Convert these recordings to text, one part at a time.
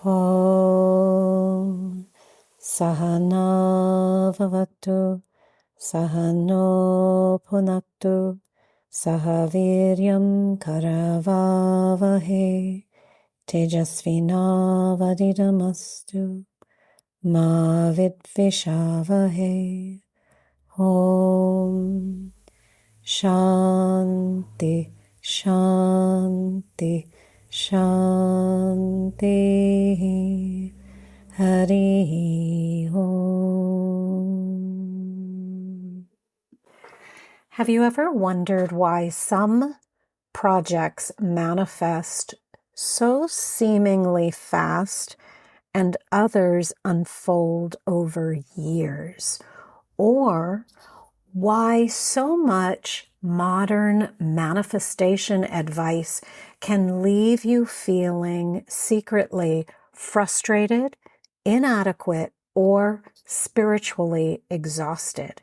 Om Sahana Vavatu Sahano Punaktu Sahaviryam Karavavahe Tejasvinavadidamastu Ma Vidvishavahe. Om Shanti Shanti Shanti. Hari Om. Have you ever wondered why some projects manifest so seemingly fast and others unfold over years? Or why so much modern manifestation advice can leave you feeling secretly frustrated, inadequate, or spiritually exhausted?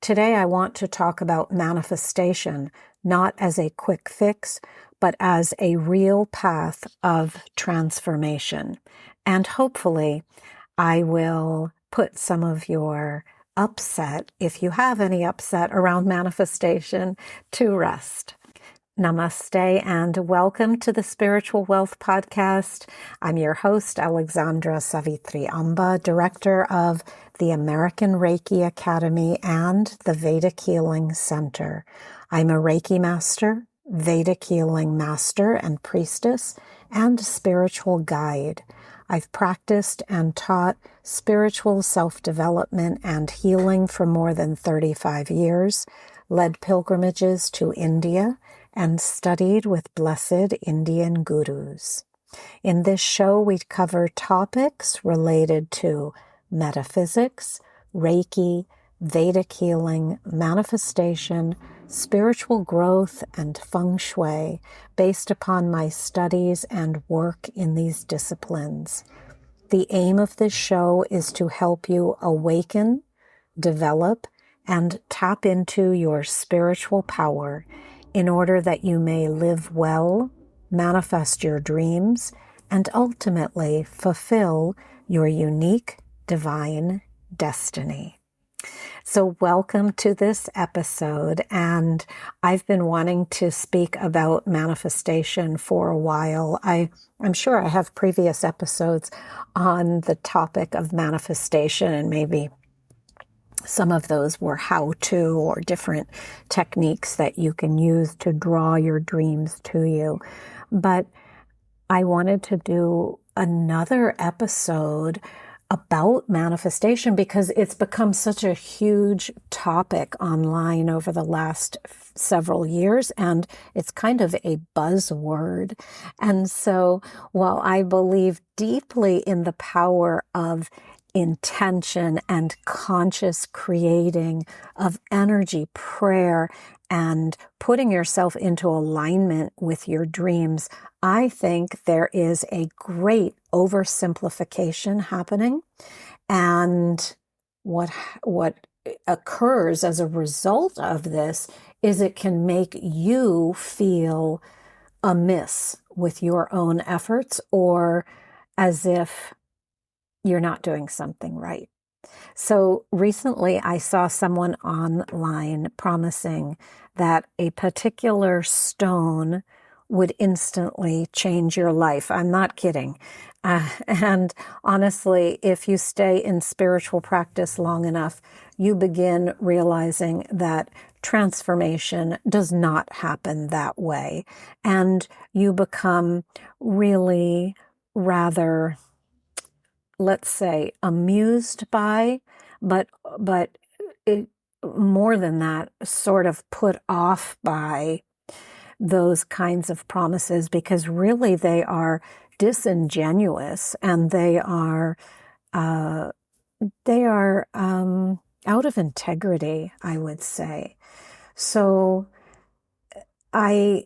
Today, I want to talk about manifestation, not as a quick fix, but as a real path of transformation. And hopefully, I will put some of your upset, if you have any upset around manifestation, to rest. Namaste and welcome to the Spiritual Wealth Podcast. I'm your host, Alexandra Savithri, Director of the American Reiki Academy and the Vedic Healing Center. I'm a Reiki master, Vedic Healing master and priestess, and spiritual guide. I've practiced and taught spiritual self-development and healing for more than 35 years, led pilgrimages to India, and studied with blessed Indian gurus. In this show, we cover topics related to metaphysics, Reiki, Vedic healing, manifestation, spiritual growth, and feng shui, based upon my studies and work in these disciplines. The aim of this show is to help you awaken, develop, and tap into your spiritual power in order that you may live well, manifest your dreams, and ultimately fulfill your unique divine destiny. So welcome to this episode, and I've been wanting to speak about manifestation for a while. I'm sure I have previous episodes on the topic of manifestation, and maybe some of those were how-to or different techniques that you can use to draw your dreams to you. But I wanted to do another episode about manifestation because it's become such a huge topic online over the last several years, and it's kind of a buzzword. And so while I believe deeply in the power of intention and conscious creating, of energy, prayer, and putting yourself into alignment with your dreams, I think there is a great oversimplification happening. And what occurs as a result of this is it can make you feel amiss with your own efforts, or as if you're not doing something right. So recently I saw someone online promising that a particular stone would instantly change your life. I'm not kidding. And honestly, if you stay in spiritual practice long enough, you begin realizing that transformation does not happen that way. And you become really rather, let's say, amused by, but more than that, sort of put off by those kinds of promises, because really they are disingenuous and they are out of integrity, I would say. So I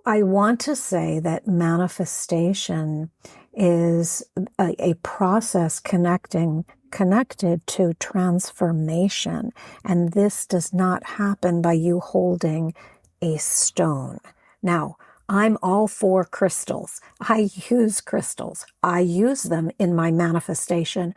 want to say that manifestation is a process connected to transformation. And this does not happen by you holding a stone. Now, I'm all for crystals. I use crystals. I use them in my manifestation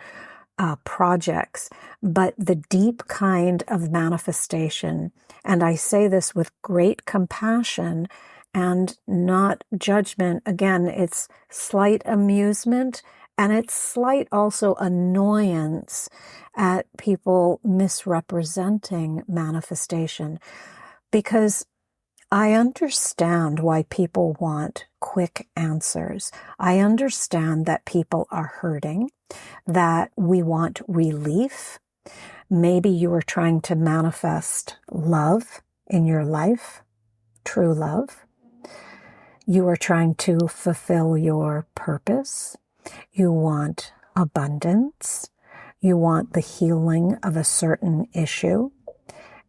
projects, but the deep kind of manifestation, and I say this with great compassion and not judgment. Again, it's slight amusement and it's slight also annoyance at people misrepresenting manifestation, because I understand why people want quick answers. I understand that people are hurting, that we want relief. Maybe you are trying to manifest love in your life, true love. You are trying to fulfill your purpose. You want abundance. You want the healing of a certain issue.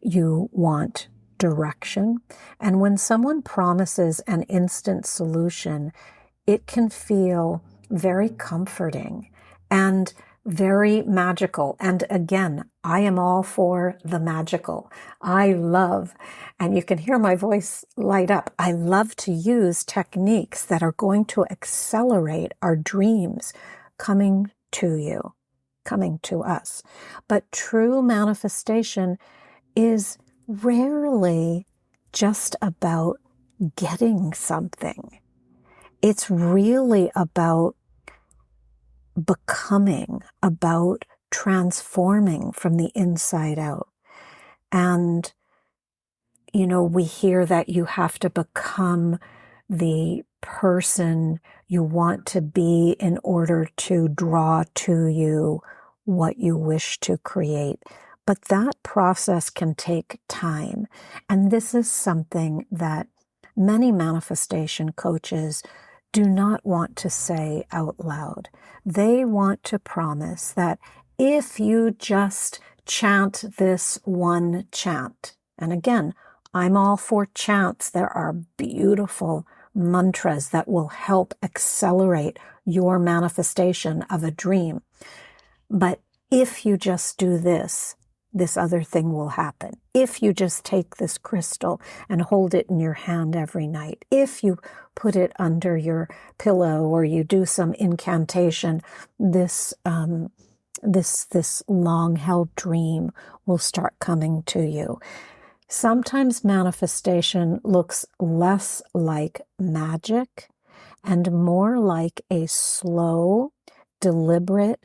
You want direction. And when someone promises an instant solution, it can feel very comforting and very magical. And again, I am all for the magical. I love, and you can hear my voice light up, I love to use techniques that are going to accelerate our dreams coming to you, coming to us. But true manifestation is rarely just about getting something. It's really about becoming, about transforming from the inside out. And, we hear that you have to become the person you want to be in order to draw to you what you wish to create. But that process can take time. And this is something that many manifestation coaches do not want to say out loud. They want to promise that if you just chant this one chant, and again, I'm all for chants. There are beautiful mantras that will help accelerate your manifestation of a dream. But if you just do this other thing will happen. If you just take this crystal and hold it in your hand every night, if you put it under your pillow or you do some incantation, this long-held dream will start coming to you. Sometimes manifestation looks less like magic and more like a slow, deliberate,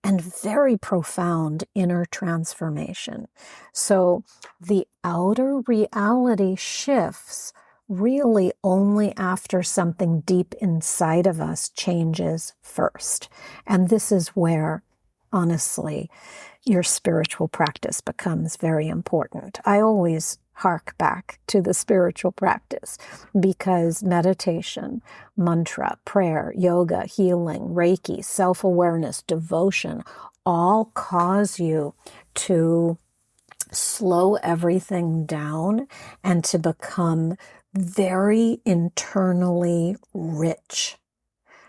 and very profound inner transformation. So the outer reality shifts really only after something deep inside of us changes first. And this is where, honestly, your spiritual practice becomes very important. I always hark back to the spiritual practice because meditation, mantra, prayer, yoga, healing, Reiki, self-awareness, devotion, all cause you to slow everything down and to become very internally rich.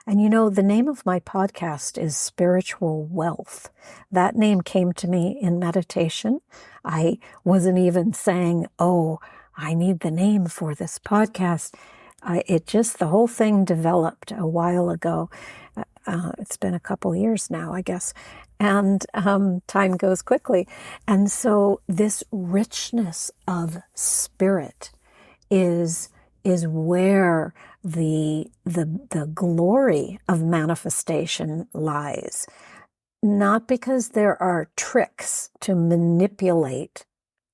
And the name of my podcast is Spiritual Wealth. That name came to me in meditation. I wasn't even saying, I need the name for this podcast. The whole thing developed a while ago. It's been a couple years now, I guess. And time goes quickly. And so this richness of spirit is where the glory of manifestation lies. Not because there are tricks to manipulate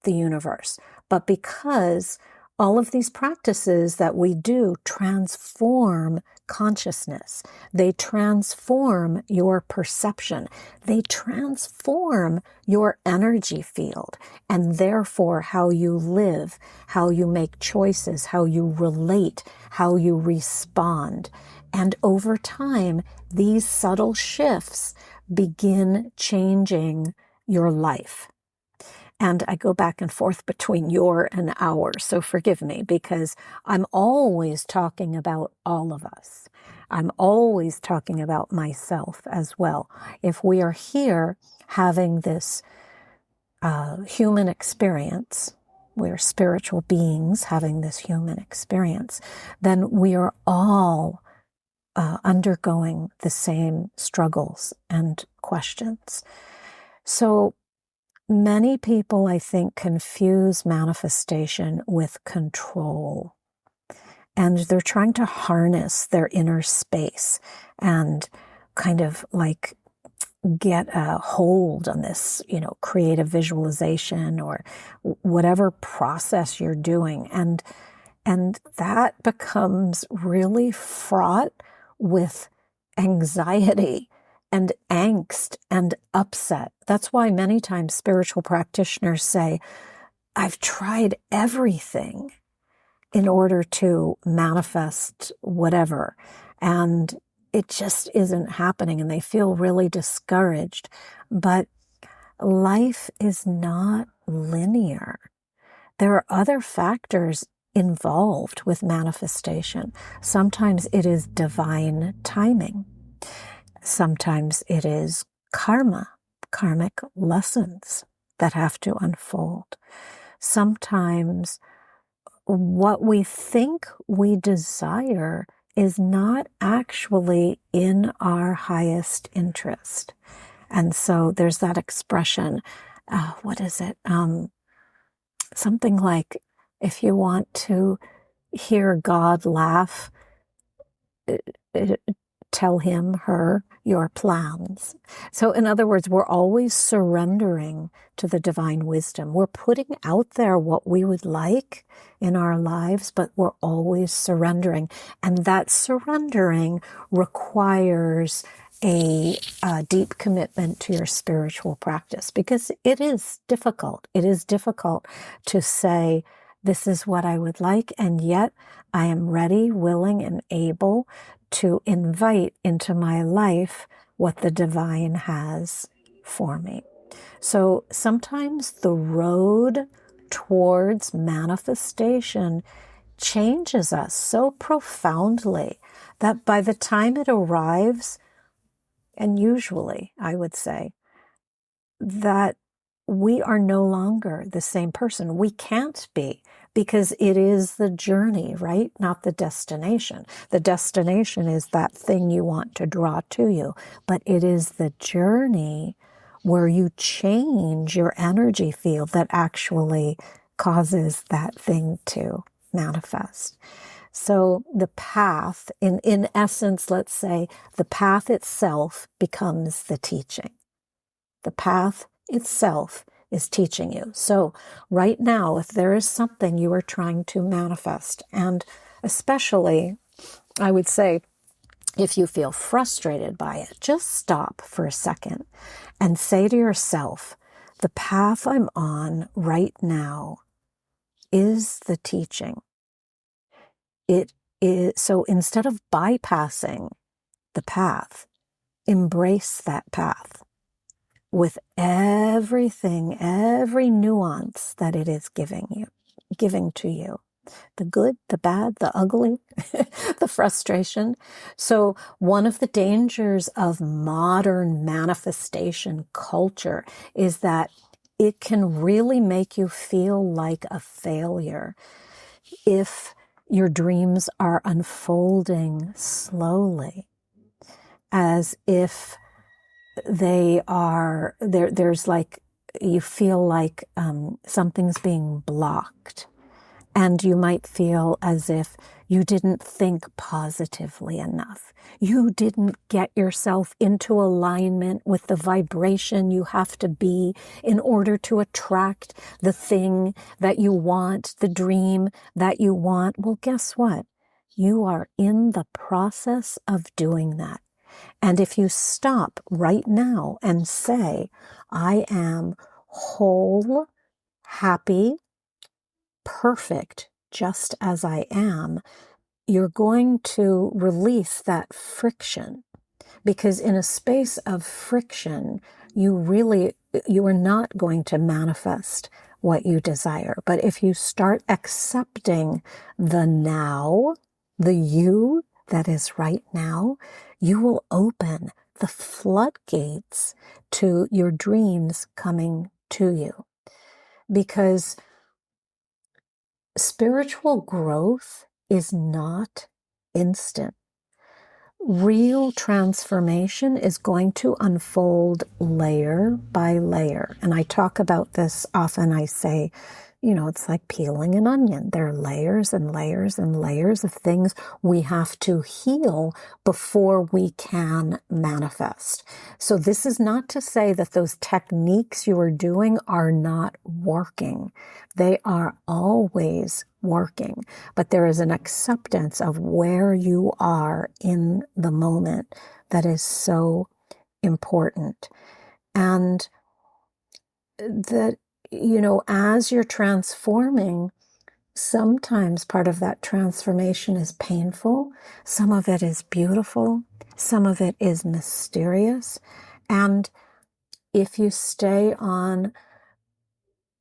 the universe, but because all of these practices that we do transform consciousness. They transform your perception. They transform your energy field, and therefore how you live, how you make choices, how you relate, how you respond. And over time, these subtle shifts begin changing your life. And I go back and forth between your and our, so forgive me, because I'm always talking about all of us. I'm always talking about myself as well. If we are here having this human experience, we're spiritual beings having this human experience, then we are all undergoing the same struggles and questions. So many people, I think, confuse manifestation with control. And they're trying to harness their inner space and kind of like get a hold on this, creative visualization or whatever process you're doing. And that becomes really fraught with anxiety and angst and upset. That's why many times spiritual practitioners say, I've tried everything in order to manifest whatever, and it just isn't happening, and they feel really discouraged. But life is not linear. There are other factors involved with manifestation. Sometimes it is divine timing. Sometimes it is karmic lessons that have to unfold. Sometimes what we think we desire is not actually in our highest interest. And so there's that expression, what is it? Something like, if you want to hear God laugh, tell him, her, your plans. So in other words, we're always surrendering to the divine wisdom. We're putting out there what we would like in our lives, but we're always surrendering. And that surrendering requires a deep commitment to your spiritual practice, because it is difficult. It is difficult to say, this is what I would like, and yet I am ready, willing, and able to invite into my life what the divine has for me. So sometimes the road towards manifestation changes us so profoundly that by the time it arrives, and usually I would say, that we are no longer the same person. We can't be, because it is the journey, right? Not the destination. The destination is that thing you want to draw to you, but it is the journey where you change your energy field that actually causes that thing to manifest. So the path, in essence, let's say, the path itself becomes the teaching. The path itself is teaching you. So right now, if there is something you are trying to manifest, and especially, I would say, if you feel frustrated by it, just stop for a second and say to yourself, the path I'm on right now is the teaching. It is, so instead of bypassing the path, embrace that path with everything, every nuance that it is giving to you. The good, the bad, the ugly, the frustration. So one of the dangers of modern manifestation culture is that it can really make you feel like a failure if your dreams are unfolding slowly, as if they are, there's like, you feel like something's being blocked. And you might feel as if you didn't think positively enough. You didn't get yourself into alignment with the vibration you have to be in order to attract the thing that you want, the dream that you want. Well, guess what? You are in the process of doing that. And if you stop right now and say, I am whole, happy, perfect, just as I am, you're going to release that friction. Because in a space of friction, you are not going to manifest what you desire. But if you start accepting the now, the you that is right now, you will open the floodgates to your dreams coming to you. Because spiritual growth is not instant. Real transformation is going to unfold layer by layer. And I talk about this often. I say, it's like peeling an onion. There are layers and layers and layers of things we have to heal before we can manifest. So this is not to say that those techniques you are doing are not working. They are always working, but there is an acceptance of where you are in the moment that is so important. And that, as you're transforming, sometimes part of that transformation is painful. Some of it is beautiful. Some of it is mysterious. And if you stay on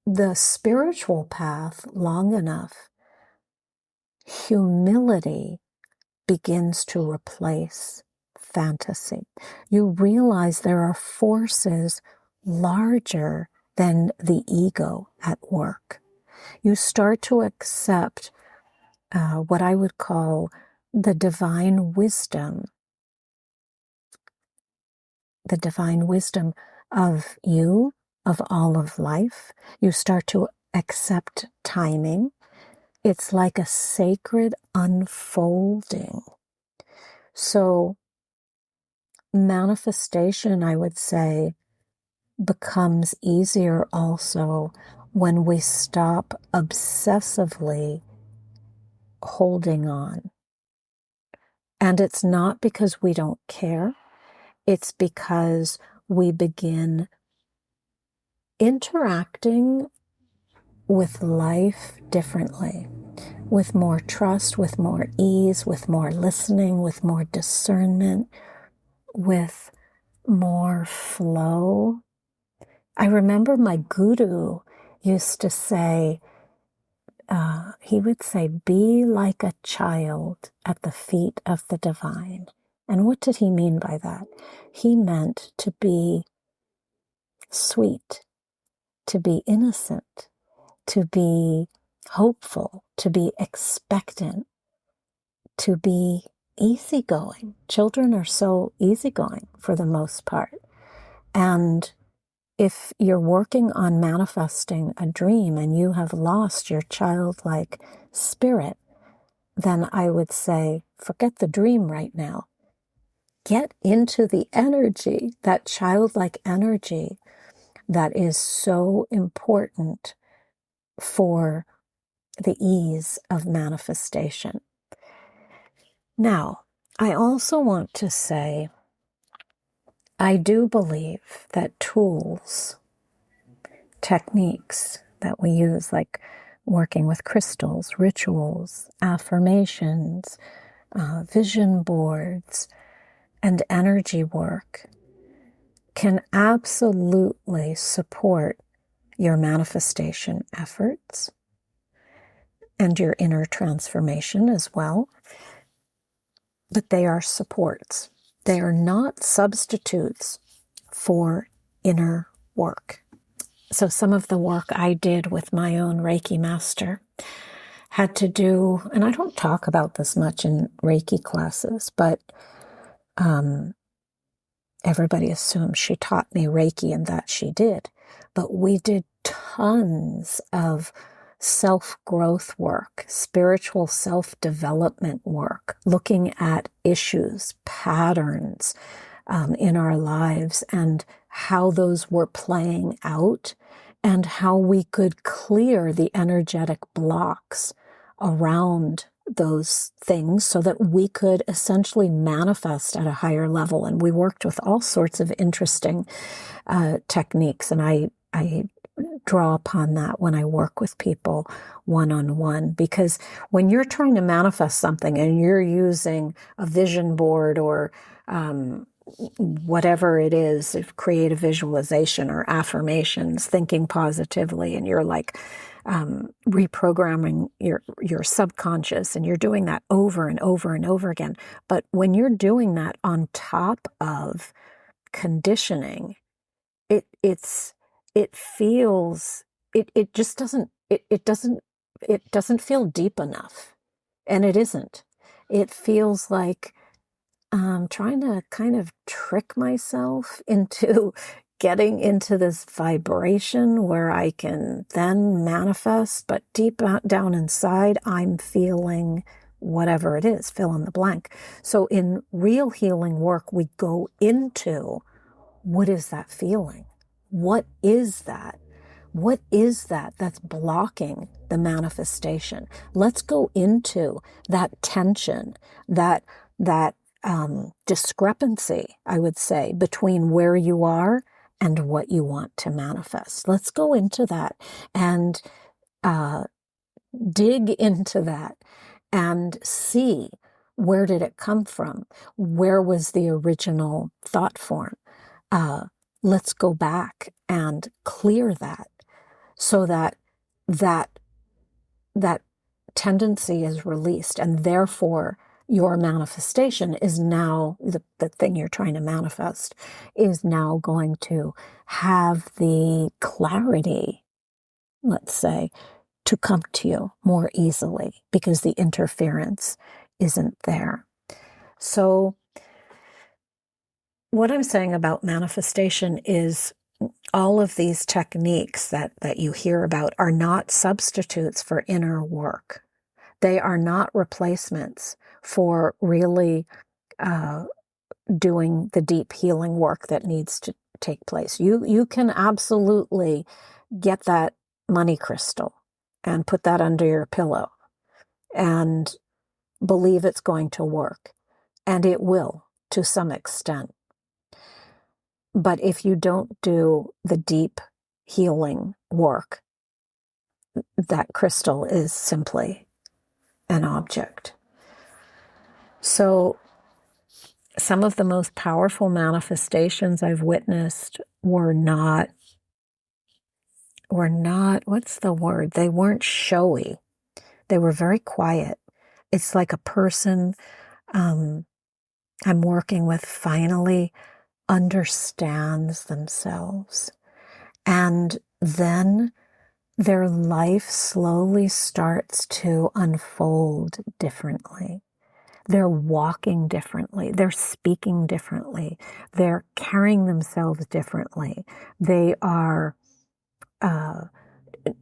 the spiritual path long enough, humility begins to replace fantasy. You realize there are forces larger than the ego at work. You start to accept what I would call the divine wisdom of you, of all of life. You start to accept timing. It's like a sacred unfolding. So manifestation, I would say, becomes easier also when we stop obsessively holding on. And it's not because we don't care. It's because we begin interacting with life differently, with more trust, with more ease, with more listening, with more discernment, with more flow. I remember my guru used to say, he would say, be like a child at the feet of the divine. And what did he mean by that? He meant to be sweet, to be innocent, to be hopeful, to be expectant, to be easygoing. Children are so easygoing for the most part. And if you're working on manifesting a dream and you have lost your childlike spirit, then I would say, forget the dream right now. Get into the energy, that childlike energy that is so important for the ease of manifestation. Now, I also want to say, I do believe that tools, techniques that we use, like working with crystals, rituals, affirmations, vision boards, and energy work, can absolutely support your manifestation efforts and your inner transformation as well. But they are supports. They are not substitutes for inner work. So some of the work I did with my own Reiki master had to do, and I don't talk about this much in Reiki classes, but everybody assumes she taught me Reiki, and that she did. But we did tons of self-growth work, spiritual self-development work, looking at issues, patterns in our lives and how those were playing out and how we could clear the energetic blocks around those things so that we could essentially manifest at a higher level. And we worked with all sorts of interesting techniques. And I draw upon that when I work with people one-on-one, because when you're trying to manifest something and you're using a vision board or whatever it is, creative visualization or affirmations, thinking positively, and you're like reprogramming your subconscious, and you're doing that over and over and over again. But when you're doing that on top of conditioning, it just doesn't it doesn't feel deep enough. And it isn't. It feels like I'm trying to kind of trick myself into getting into this vibration where I can then manifest, but deep down inside, I'm feeling whatever it is, fill in the blank. So in real healing work, we go into, what is that feeling? What is that? What is that that's blocking the manifestation? Let's go into that tension, that discrepancy, I would say, between where you are and what you want to manifest. Let's go into that and dig into that and see, where did it come from? Where was the original thought form? Let's go back and clear that, so that tendency is released, and therefore your manifestation is now, the thing you're trying to manifest is now going to have the clarity, let's say, to come to you more easily because the interference isn't there. So what I'm saying about manifestation is all of these techniques that you hear about are not substitutes for inner work. They are not replacements for really doing the deep healing work that needs to take place. You can absolutely get that money crystal and put that under your pillow and believe it's going to work. And it will, to some extent. But if you don't do the deep healing work, that crystal is simply an object. So some of the most powerful manifestations I've witnessed were not, what's the word? They weren't showy. They were very quiet. It's like a person I'm working with finally understands themselves. And then their life slowly starts to unfold differently. They're walking differently. They're speaking differently. They're carrying themselves differently. They are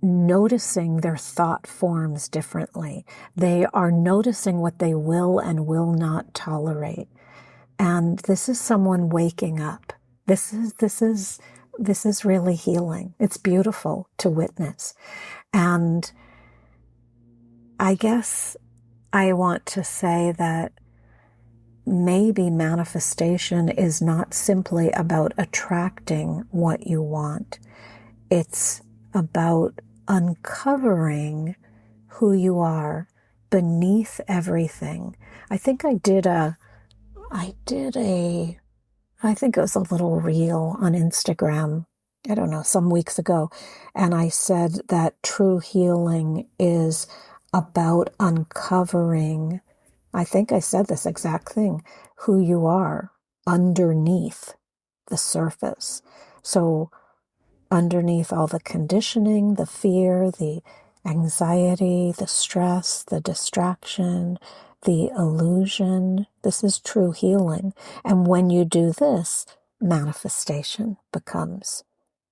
noticing their thought forms differently. They are noticing what they will and will not tolerate. And this is someone waking up. This is really healing. It's beautiful to witness. And I guess I want to say that maybe manifestation is not simply about attracting what you want. It's about uncovering who you are beneath everything. I think I think it was a little reel on Instagram, I don't know, some weeks ago. And I said that true healing is about uncovering, I think I said this exact thing, who you are underneath the surface. So underneath all the conditioning, the fear, the anxiety, the stress, the distraction, the illusion, this is true healing. And when you do this, manifestation becomes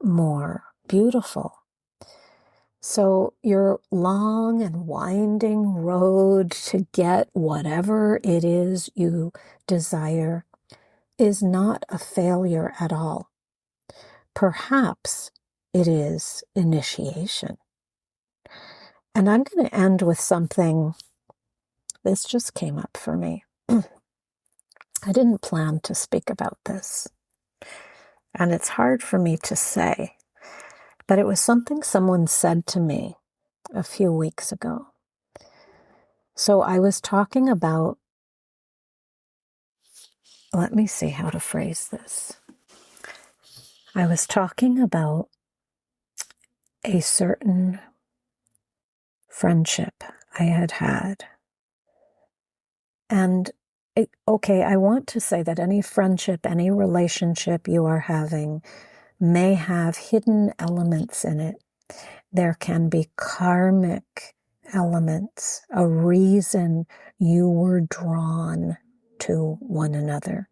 more beautiful. So your long and winding road to get whatever it is you desire is not a failure at all. Perhaps it is initiation. And I'm going to end with something. This just came up for me. I didn't plan to speak about this. And it's hard for me to say. But it was something someone said to me a few weeks ago. So I was talking about, let me see how to phrase this. I was talking about a certain friendship I had had. And I want to say that any friendship, any relationship you are having may have hidden elements in it. There can be karmic elements, a reason you were drawn to one another.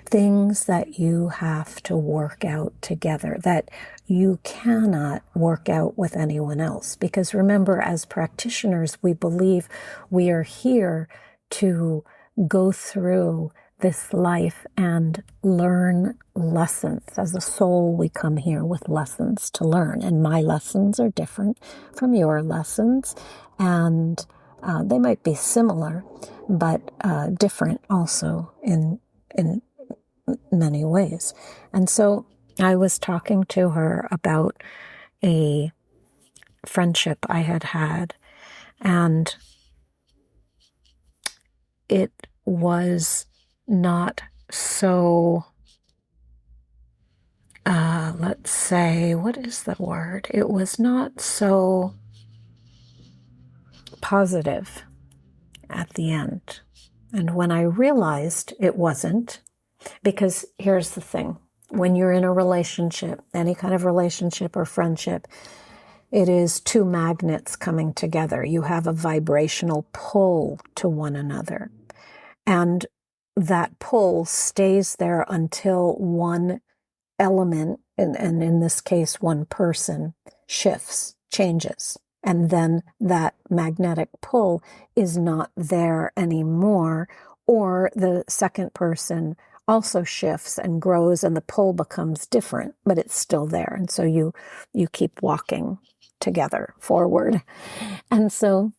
Things that you have to work out together, that you cannot work out with anyone else. Because remember, as practitioners, we believe we are here to go through this life and learn lessons. As a soul, we come here with lessons to learn. And my lessons are different from your lessons. And they might be similar, but different also in many ways. And so I was talking to her about a friendship I had had, and it was not so, let's say, what is the word? It was not so positive at the end. And when I realized it wasn't, because here's the thing, when you're in a relationship, any kind of relationship or friendship, it is two magnets coming together. You have a vibrational pull to one another. And that pull stays there until one element, and in this case, one person, shifts, changes. And then that magnetic pull is not there anymore, or the second person also shifts and grows and the pull becomes different, but it's still there. And so you keep walking together forward. And so,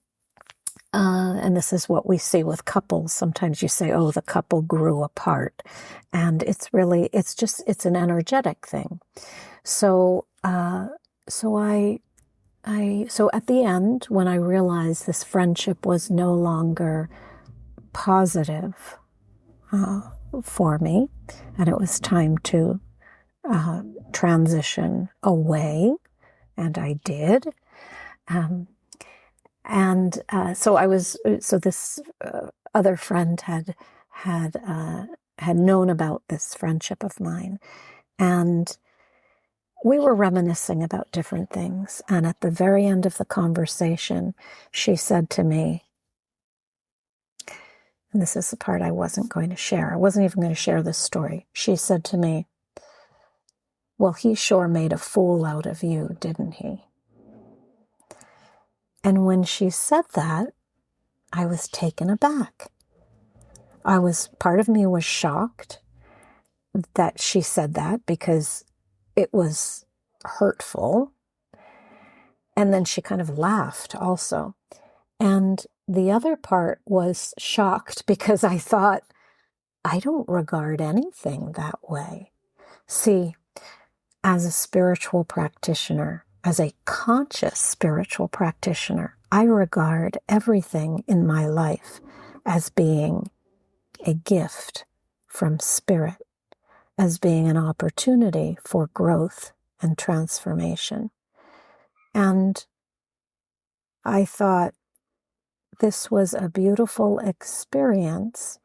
and this is what we see with couples. Sometimes you say, oh, the couple grew apart. And it's really, it's an energetic thing. So, so at the end, when I realized this friendship was no longer positive, for me, and it was time to transition away, and I did. So this other friend had known about this friendship of mine, and we were reminiscing about different things. And at the very end of the conversation, she said to me, and this is the part I wasn't going to share. I wasn't even going to share this story. She said to me, well, he sure made a fool out of you, didn't he? And when she said that, I was taken aback. Part of me was shocked that she said that because it was hurtful. And then she kind of laughed also. And the other part was shocked because I thought, I don't regard anything that way. See, as a spiritual practitioner, as a conscious spiritual practitioner, I regard everything in my life as being a gift from spirit, as being an opportunity for growth and transformation. And I thought, this was a beautiful experience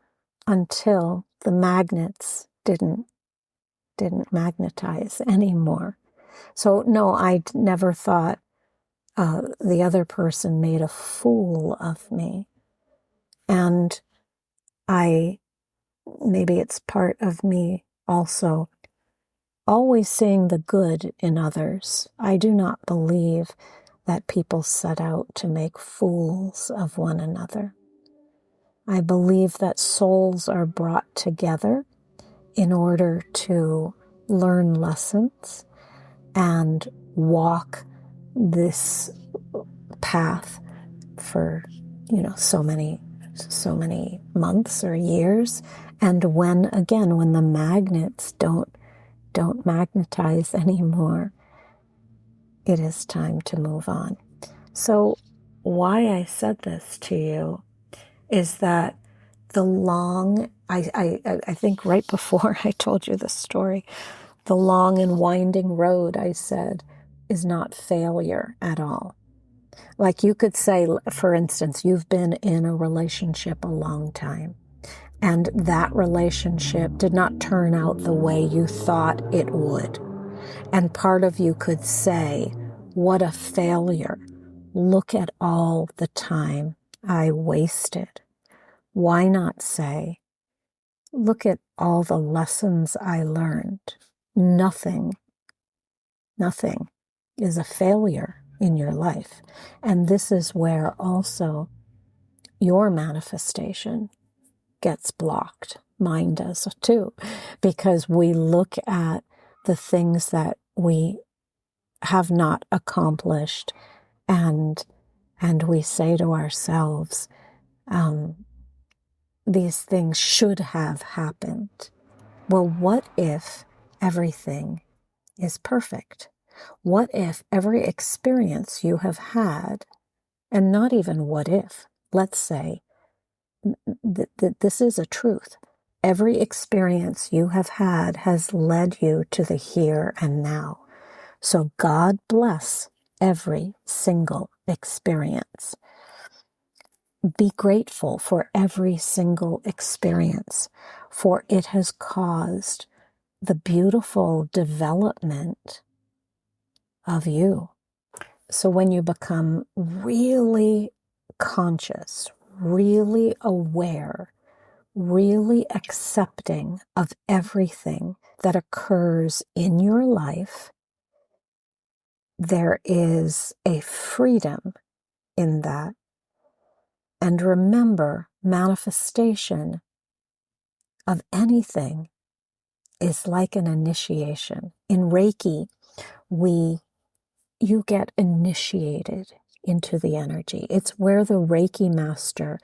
until the magnets didn't magnetize anymore. So no, I never thought the other person made a fool of me. And maybe it's part of me also always seeing the good in others. I do not believe that people set out to make fools of one another. I believe that souls are brought together in order to learn lessons and walk this path for, so many months or years. And when the magnets don't magnetize anymore, it is time to move on. So why I said this to you is that I think right before I told you this story, the long and winding road, I said, is not failure at all. Like you could say, for instance, you've been in a relationship a long time, and that relationship did not turn out the way you thought it would. And part of you could say, what a failure. look at all the time I wasted. Why not say, look at all the lessons I learned. Nothing is a failure in your life. And this is where also your manifestation gets blocked. Mine does too, because we look at the things that we have not accomplished and we say to ourselves, these things should have happened. Well, what if everything is perfect? What if every experience you have had, and not even what if, let's say that this is a truth. Every experience you have had has led you to the here and now. So God bless every single experience. Be grateful for every single experience, for it has caused the beautiful development of you. So when you become really conscious, really aware, really accepting of everything that occurs in your life, there is a freedom in that. And remember, manifestation of anything is like an initiation. In Reiki, you get initiated into the energy. It's where the Reiki master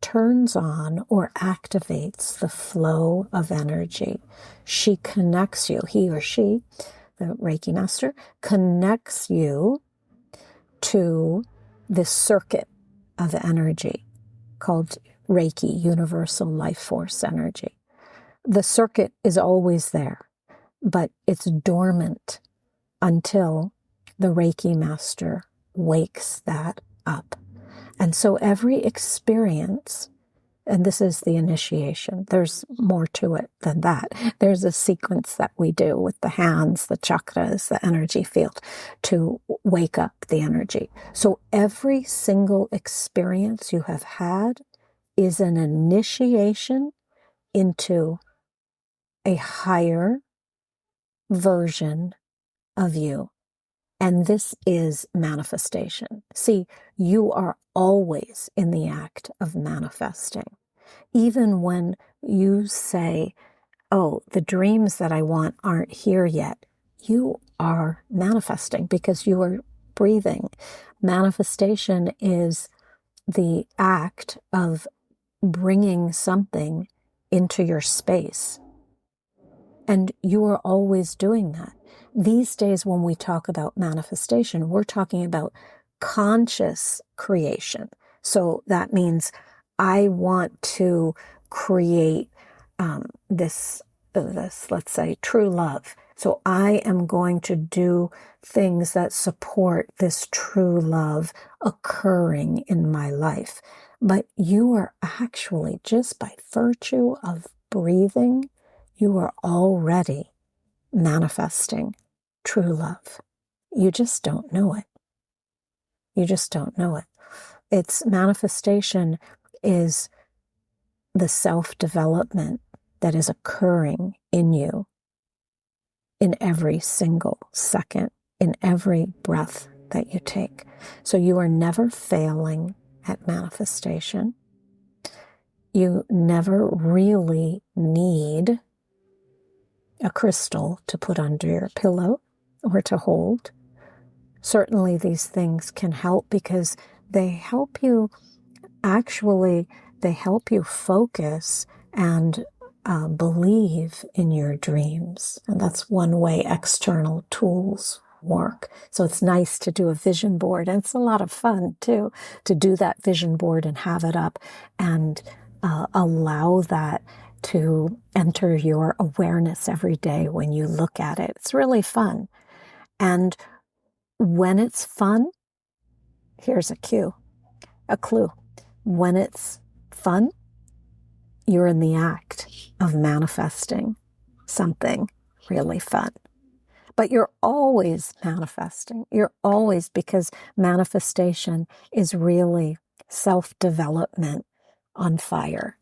turns on or activates the flow of energy. She connects you, he or she, the Reiki master, connects you to this circuit of energy called Reiki, Universal Life Force Energy. The circuit is always there, but it's dormant until the Reiki master wakes that up. And so every experience, and this is the initiation, there's more to it than that. There's a sequence that we do with the hands, the chakras, the energy field to wake up the energy. So every single experience you have had is an initiation into a higher version of you. And this is manifestation. See, you are always in the act of manifesting. Even when you say, oh, the dreams that I want aren't here yet, you are manifesting because you are breathing. Manifestation is the act of bringing something into your space. And you are always doing that. These days, when we talk about manifestation, we're talking about conscious creation. So that means I want to create this, let's say, true love. So I am going to do things that support this true love occurring in my life. But you are actually, just by virtue of breathing, you are already manifesting true love. You just don't know it. You just don't know it. Its manifestation is the self-development that is occurring in you in every single second, in every breath that you take. So you are never failing at manifestation. You never really need a crystal to put under your pillow or to hold. Certainly these things can help because they help you focus and believe in your dreams. And that's one way external tools work. So it's nice to do a vision board, and it's a lot of fun too, to do that vision board and have it up and allow that to enter your awareness every day when you look at it. It's really fun. And when it's fun, here's a clue. When it's fun, you're in the act of manifesting something really fun. But you're always manifesting. You're always, because manifestation is really self-development on fire.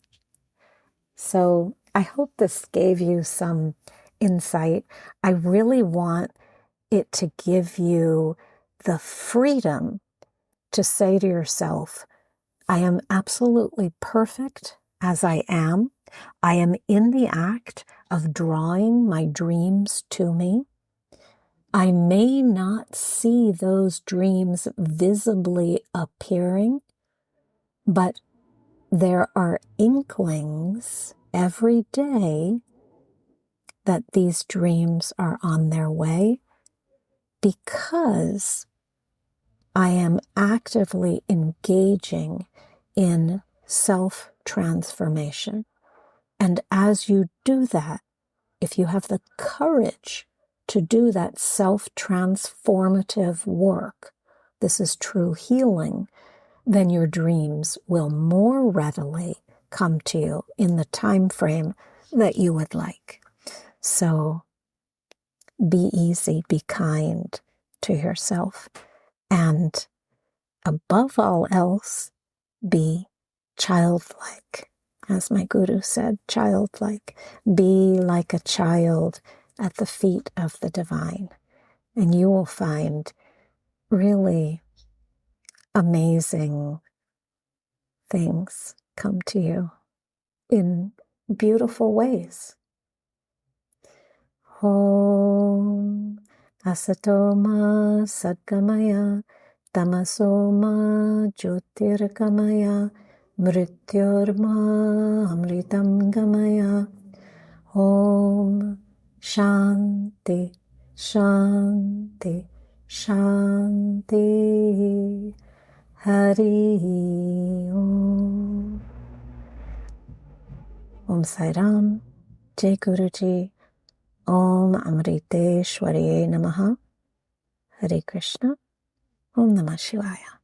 So I hope this gave you some insight. I really want it to give you the freedom to say to yourself, I am absolutely perfect as I am. I am in the act of drawing my dreams to me. I may not see those dreams visibly appearing, but there are inklings every day that these dreams are on their way, because I am actively engaging in self-transformation. And as you do that, if you have the courage to do that self-transformative work, this is true healing, then your dreams will more readily come to you in the time frame that you would like. So be easy, be kind to yourself, and above all else, be childlike. As my guru said, childlike. Be like a child at the feet of the divine, and you will find really amazing things come to you in beautiful ways. Om Asatoma Sadgamaya Tamasoma Jyotirgamaya Mrityorma Amritam Gamaya. Om Shanti Shanti Shanti. Hari Om. Om Sai Ram. Jai Guruji. Om Amriteshwariye Namaha. Hare Krishna. Om Namah Shivaya.